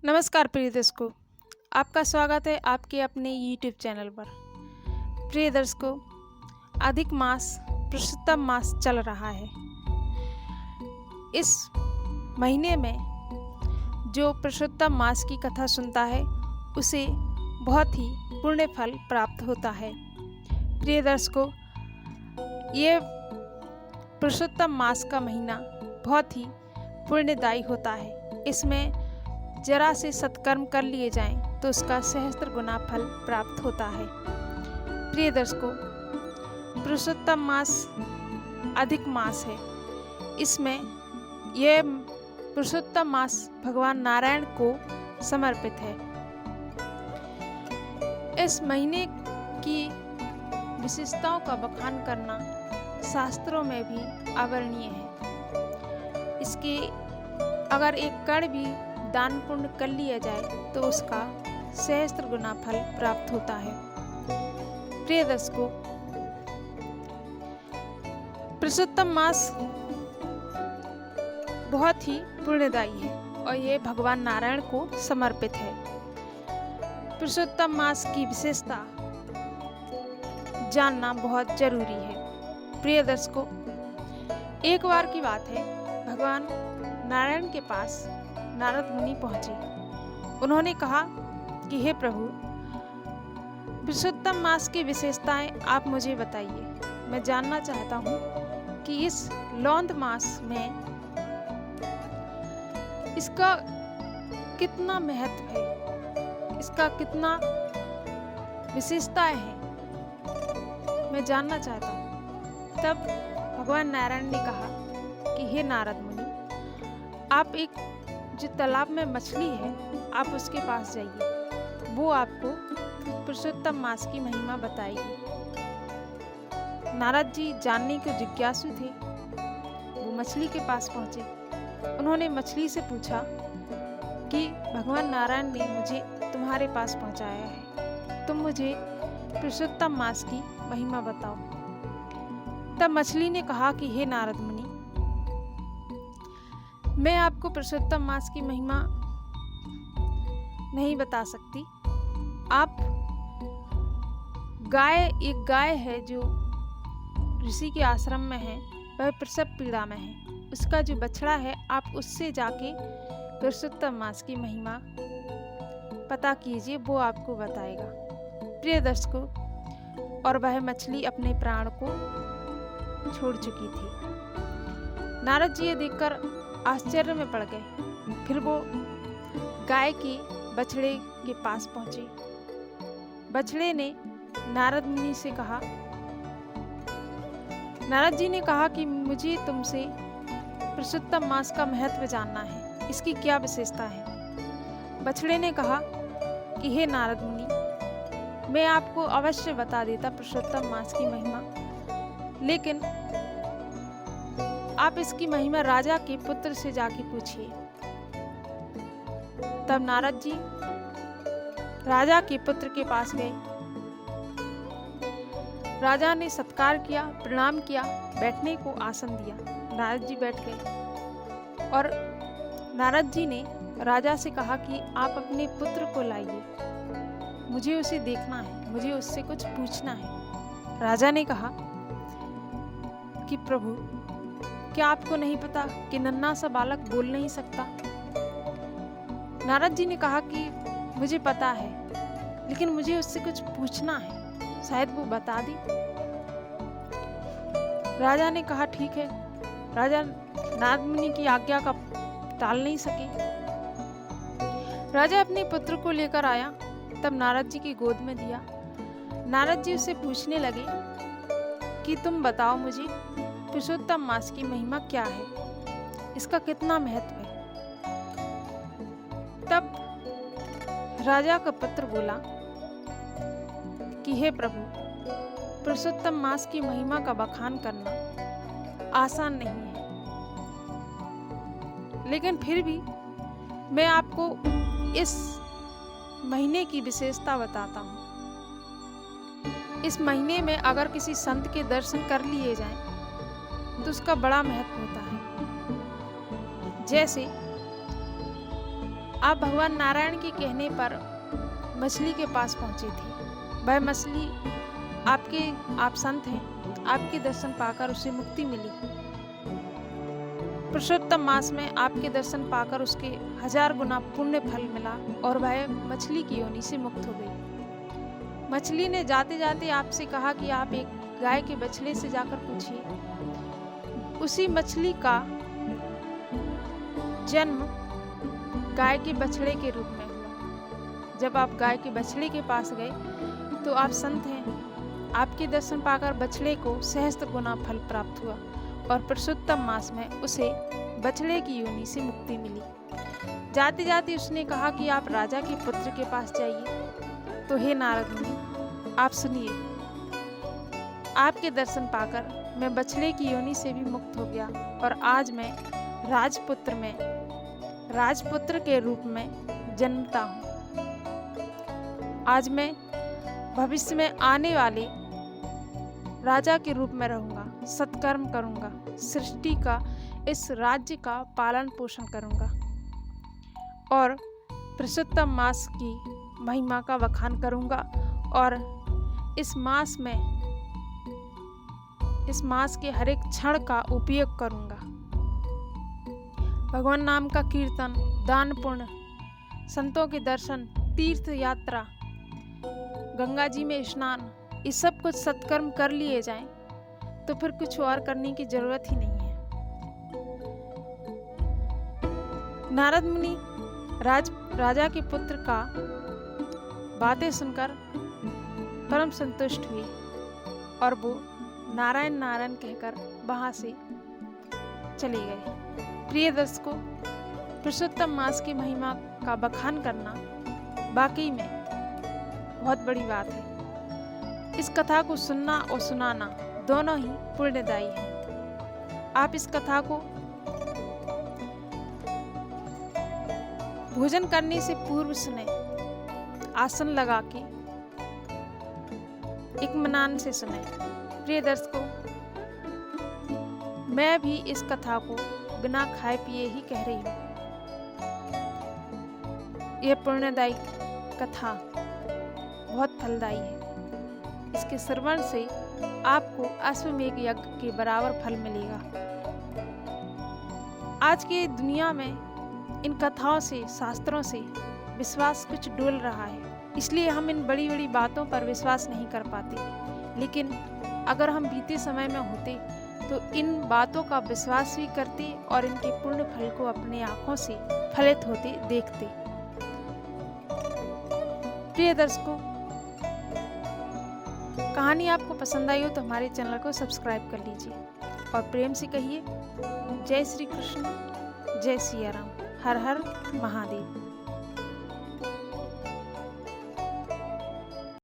नमस्कार प्रिय दर्शकों, आपका स्वागत है आपके अपने YouTube चैनल पर। प्रिय दर्शकों, अधिक मास पुरुषोत्तम मास चल रहा है। इस महीने में जो पुरुषोत्तम मास की कथा सुनता है उसे बहुत ही पुण्य फल प्राप्त होता है। प्रिय दर्शकों, ये पुरुषोत्तम मास का महीना बहुत ही पुण्यदायी होता है। इसमें जरा से सत्कर्म कर लिए जाएं तो उसका सहस्त्र गुना फल प्राप्त होता है। प्रिय दर्शकों, पुरुषोत्तम मास अधिक मास है। इसमें यह पुरुषोत्तम मास भगवान नारायण को समर्पित है। इस महीने की विशेषताओं का बखान करना शास्त्रों में भी अवर्णनीय है। इसके अगर एक कण भी दान पुण्य कर लिया जाए तो उसका सहस्त्र गुना फल प्राप्त होता है। प्रिय दर्शकों, पुरुषोत्तम मास बहुत ही पुण्यदायी है और ये भगवान नारायण को समर्पित है। पुरुषोत्तम मास की विशेषता जानना बहुत जरूरी है। प्रिय दर्शकों, एक बार की बात है, भगवान नारायण के पास नारद मुनि पहुंचे। उन्होंने कहा कि हे प्रभु, पुरुषोत्तम मास की विशेषताएं आप मुझे बताइए। मैं जानना चाहता हूं कि इस लौंद मास में इसका कितना महत्व है, इसका कितना विशेषताएं हैं, मैं जानना चाहता हूं। तब भगवान नारायण ने कहा कि हे नारद मुनि, आप एक जो तालाब में मछली है आप उसके पास जाइए, वो आपको पुरुषोत्तम मास की महिमा बताएगी। नारद जी जानने को जिज्ञासु थे। वो मछली के पास पहुंचे। उन्होंने मछली से पूछा कि भगवान नारायण ने मुझे तुम्हारे पास पहुंचाया है, तुम मुझे पुरुषोत्तम मास की महिमा बताओ। तब मछली ने कहा कि हे नारद मुनि, मैं आपको पुरुषोत्तम मास की महिमा नहीं बता सकती। आप एक गाय है जो ऋषि के आश्रम में है, वह प्रसव पीड़ा में है। उसका जो बछड़ा है आप उससे जाके पुरुषोत्तम मास की महिमा पता कीजिए, वो आपको बताएगा। प्रिय दर्शकों, और वह मछली अपने प्राण को छोड़ चुकी थी। नारद जी ये देखकर आश्चर्य में पड़ गए। फिर वो गाय के बछड़े के पास पहुंचे। बछड़े ने नारद मुनि से कहा, नारद जी ने कहा कि मुझे तुमसे पुरुषोत्तम मास का महत्व जानना है, इसकी क्या विशेषता है। बछड़े ने कहा कि हे नारद मुनि, मैं आपको अवश्य बता देता पुरुषोत्तम मास की महिमा, लेकिन आप इसकी महिमा राजा के पुत्र से जाके पूछिए। तब नारद जी राजा के पुत्र के पास गए। राजा ने सत्कार किया, प्रणाम किया, बैठने को आसन दिया। नारद जी बैठ गए और नारद जी ने राजा से कहा कि आप अपने पुत्र को लाइए, मुझे उसे देखना है, मुझे उससे कुछ पूछना है। राजा ने कहा कि प्रभु, क्या आपको नहीं पता कि नन्हा सा बालक बोल नहीं सकता। नारद जी ने कहा कि मुझे पता है, लेकिन मुझे उससे कुछ पूछना है, शायद वो बता दे। राजा ने कहा ठीक है। राजा नारद मुनि की आज्ञा का टाल नहीं सके। राजा अपने पुत्र को लेकर आया, तब नारद जी की गोद में दिया। नारद जी उससे पूछने लगे कि तुम बताओ मुझे, पुरुषोत्तम मास की महिमा क्या है, इसका कितना महत्व है। तब राजा का पुत्र बोला कि हे प्रभु, पुरुषोत्तम मास की महिमा का बखान करना आसान नहीं है, लेकिन फिर भी मैं आपको इस महीने की विशेषता बताता हूँ। इस महीने में अगर किसी संत के दर्शन कर लिए जाएं तो उसका बड़ा महत्व होता है। जैसे आप भगवान नारायण के कहने पर मछली के पास पहुंची थी। वह मछली आप संत हैं, आपके दर्शन पाकर उसे मुक्ति मिली। पुरुषोत्तम मास में आपके दर्शन पाकर उसके 1000 गुना पुण्य फल मिला और वह मछली की योनि से मुक्त हो गई। मछली ने जाते जाते आपसे कहा कि आप एक गाय के बछड़े से जाकर पूछिए। उसी मछली का जन्म गाय के बछड़े के रूप में हुआ। जब आप गाय के बछड़े के पास गए तो आप संत हैं, आपके दर्शन पाकर बछड़े को सहस्त्र गुना फल प्राप्त हुआ और पुरुषोत्तम मास में उसे बछड़े की योनि से मुक्ति मिली। जाते जाते उसने कहा कि आप राजा के पुत्र के पास जाइए। तो हे नारद मुनि, आप सुनिए, आपके दर्शन पाकर मैं बछड़े की योनि से भी मुक्त हो गया और आज मैं राजपुत्र के रूप में जन्मता हूँ। आज मैं भविष्य में आने वाले राजा के रूप में रहूंगा, सत्कर्म करूंगा, सृष्टि का इस राज्य का पालन पोषण करूंगा और पुरुषोत्तम मास की महिमा का बखान करूंगा और इस मास के हर एक क्षण का उपयोग करूंगा। भगवान नाम का कीर्तन, दान पुण्य, संतों के दर्शन, तीर्थ यात्रा, गंगा जी में स्नान, इस सब कुछ सत्कर्म कर लिए जाएं तो फिर कुछ और करने की जरूरत ही नहीं है। नारद मुनि राजा के पुत्र का बातें सुनकर परम संतुष्ट हुए और वो नारायण नारायण कहकर वहां से चले गए। प्रिय दर्शकों, पुरुषोत्तम मास की महिमा का बखान करना वाकई में बहुत बड़ी बात है। इस कथा को सुनना और सुनाना दोनों ही पुण्यदायी है। आप इस कथा को भोजन करने से पूर्व सुने, आसन लगा के इत्मीनान से सुने। प्रिय दर्शकों, मैं भी इस कथा को बिना खाए पिए ही कह रही हूँ। यह पुण्यदायी कथा बहुत फलदायी है। इसके श्रवण से आपको अश्वमेध यज्ञ के बराबर फल मिलेगा। आज की दुनिया में इन कथाओं से, शास्त्रों से विश्वास कुछ डोल रहा है, इसलिए हम इन बड़ी बड़ी बातों पर विश्वास नहीं कर पाते। लेकिन अगर हम बीते समय में होते तो इन बातों का विश्वास भी करते और इनके पुण्य फल को अपनी आंखों से फलित होते देखते। प्रिय दर्शकों, कहानी आपको पसंद आई हो तो हमारे चैनल को सब्सक्राइब कर लीजिए और प्रेम से कहिए जय श्री कृष्ण, जय सिया राम, हर हर महादेव।